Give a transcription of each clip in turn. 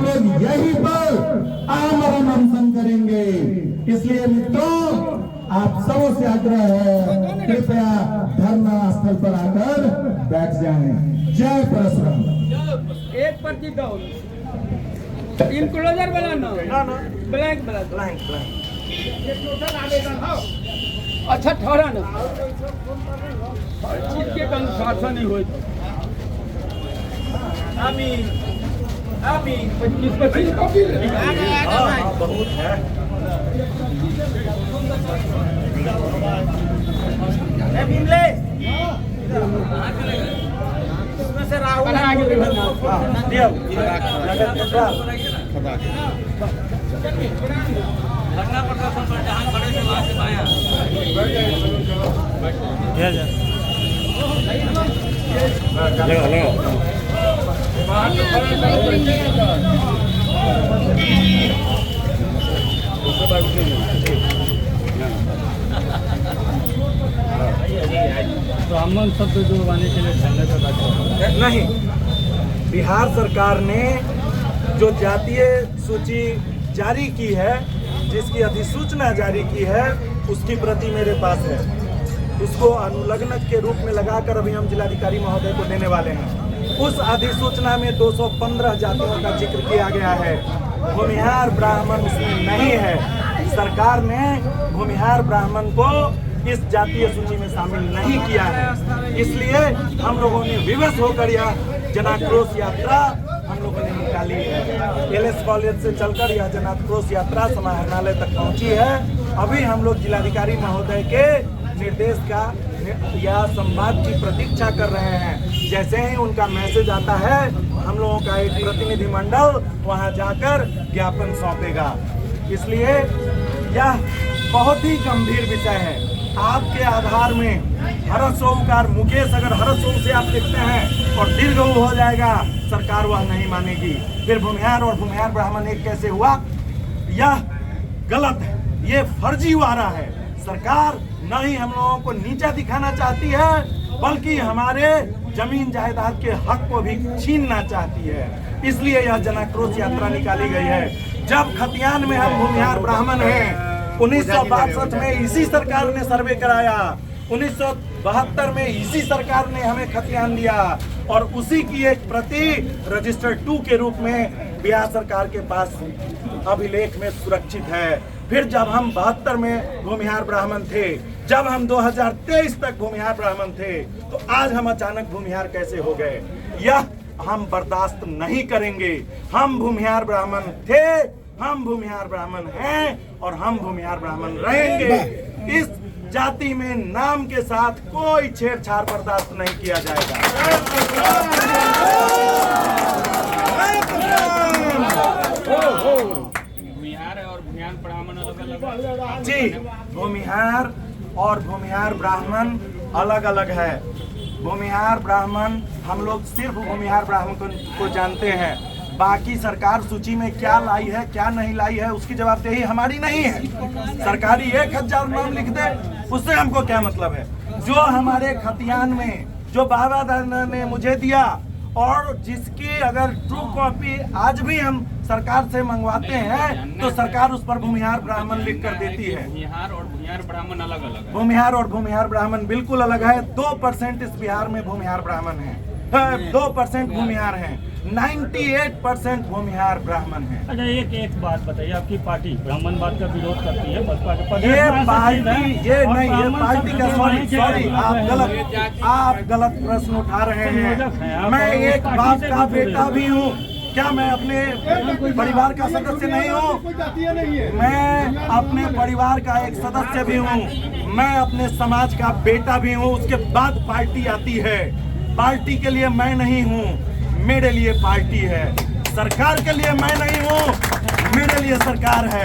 हम लोग यही पर आमरण अनशन करेंगे। इसलिए मित्रों, आप सबों से आग्रह है, कृपया धरना स्थल पर आकर बैठ जाएं। जय परशुराम। एक पर्ची दो, इनक्लोजर वाला ना, ब्लैंक ब्लैंक। अच्छा ठहरा ना, हर चीज के अनुशासन ही हो। आमीन आमीन। 25 बहुत है। इसमें से राहुल आगे घटना प्रदर्शन पर जहाँ खड़े थे वहाँ से आया। ब्राह्मण शब्द जुड़वाने के लिए नहीं, बिहार सरकार ने जो जातीय सूची जारी की है, जिसकी अधिसूचना जारी की है, उसकी प्रति मेरे पास है। उसको अनुलग्नक के रूप में लगाकर अभी हम जिलाधिकारी महोदय को देने वाले हैं। उस अधिसूचना में 215 जातियों का जिक्र किया गया है। भूमिहार ब्राह्मण उसमें नहीं है। सरकार ने भूमिहार ब्राह्मण को इस जातीय सूची में शामिल नहीं किया है। इसलिए हम लोगों ने विवश होकर यह जनाक्रोश यात्रा हम लोगों ने निकाली है। एलएस कॉलेज से चलकर यह जनाक्रोश यात्रा समाहरणालय तक पहुंची है। अभी हम लोग जिलाधिकारी महोदय के निर्देश का या संवाद की प्रतीक्षा कर रहे हैं। जैसे ही उनका मैसेज आता है, हम लोगों का एक प्रतिनिधिमंडल वहां जाकर ज्ञापन सौंपेगा। इसलिए यह बहुत ही गंभीर विषय है। आपके आधार में हरसोकार मुकेश अगर हरसो से आप लिखते हैं और दीर्घ हो जाएगा, सरकार वह नहीं मानेगी। फिर भूमिहार और भूमिहार ब्राह्मण एक कैसे हुआ? यह गलत है, ये फर्जीवाड़ा है। सरकार न ही हम लोगों को नीचा दिखाना चाहती है, बल्कि हमारे जमीन जायदाद के हक को भी छीनना चाहती है। इसलिए यह जनाक्रोश यात्रा निकाली गई है। जब खतियान में हम भूमिहार ब्राह्मण हैं, 1962 में इसी सरकार ने सर्वे कराया, 1972 में इसी सरकार ने हमें खतियान दिया और उसी की एक प्रति रजिस्टर 2 के रूप में बिहार सरकार के पास अभिलेख में सुरक्षित है। फिर जब हम 72 में भूमिहार ब्राह्मण थे, जब हम 2023 तक भूमिहार ब्राह्मण थे, तो आज हम अचानक भूमिहार कैसे हो गए? यह हम बर्दाश्त नहीं करेंगे। हम भूमिहार ब्राह्मण थे, हम भूमिहार ब्राह्मण हैं और हम भूमिहार ब्राह्मण रहेंगे। इस जाति में नाम के साथ कोई छेड़छाड़ बर्दाश्त नहीं किया जाएगा। भूमिहार और भूमिहार ब्राह्मण अलग-अलग जी, भूमिहार और भूमिहार ब्राह्मण अलग अलग है। भूमिहार ब्राह्मण हम लोग सिर्फ भूमिहार ब्राह्मण को जानते हैं। बाकी सरकार सूची में क्या लाई है क्या नहीं लाई है, उसकी जवाबदेही हमारी नहीं है। सरकारी 1000 नाम लिख दे, उससे हमको क्या मतलब है? जो हमारे खतियान में जो बाबा दादा ने मुझे दिया और जिसकी अगर ट्रू कॉपी आज भी हम सरकार से मंगवाते हैं, तो सरकार उस पर भूमिहार ब्राह्मण लिख कर देती है। भूमिहार और भूमिहार ब्राह्मण अलग अलग है। भूमिहार और भूमिहार ब्राह्मण बिल्कुल अलग है। 2% इस बिहार में भूमिहार ब्राह्मण है, 2% भूमिहार हैं, 98% भूमिहार ब्राह्मण हैं। अच्छा, एक बात बताइए, आपकी पार्टी ब्राह्मणवाद का विरोध करती है, बसपा के प्रदेश ये में पार्टी ये नहीं, ये ब्राह्मण पार्टी का सॉरी आप गलत प्रश्न उठा रहे हैं। मैं एक बाप का बेटा भी हूँ। क्या मैं अपने परिवार का सदस्य नहीं हूँ? मैं अपने परिवार का एक सदस्य भी हूँ। मैं अपने समाज का बेटा भी हूँ। उसके बाद पार्टी आती है। पार्टी के लिए मैं नहीं हूँ, मेरे लिए पार्टी है। सरकार के लिए मैं नहीं हूँ, मेरे लिए सरकार है।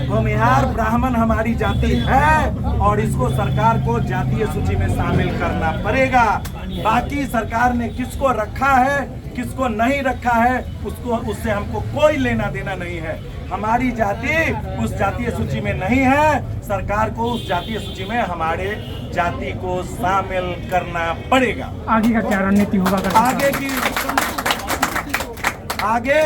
भूमिहार ब्राह्मण हमारी जाति है और इसको सरकार को जातीय सूची में शामिल करना पड़ेगा। बाकी सरकार ने किसको रखा है किसको नहीं रखा है, उससे हमको कोई लेना देना नहीं है। हमारी जाति उस जातीय सूची में नहीं है। सरकार को उस जातीय सूची में हमारे जाति को शामिल करना पड़ेगा। आगे का क्या रणनीति होगा? आगे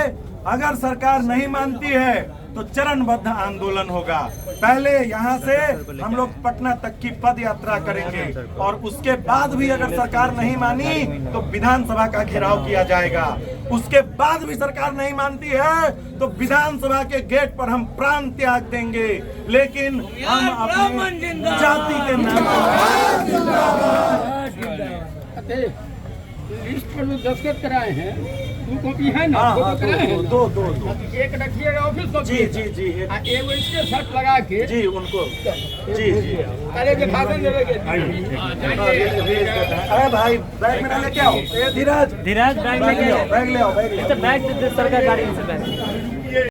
अगर सरकार नहीं मानती है तो चरणबद्ध आंदोलन होगा। पहले यहाँ से हम लोग पटना तक की पद यात्रा करेंगे और उसके बाद भी अगर सरकार नहीं मानी तो विधानसभा का घेराव किया जाएगा। उसके बाद भी सरकार नहीं मानती है तो विधानसभा के गेट पर हम प्राण त्याग देंगे, लेकिन हम अपनी जाति के अरे, लिस्ट पर जो दस्तखत कराए हैं, दो कॉपी है ना? हाँ, फोटो कराए हैं ना? दो एक रखिएगा ऑफिस कॉपी। जी एगो इसके शर्ट लगा के जी उनको जी अरे के भाषण देवे के। अरे भाई बैग में ना लेके आओ। धीरज धीरज बैग लेके आओ। बैग ले आओ। बैग सरकार गाड़ी से बैग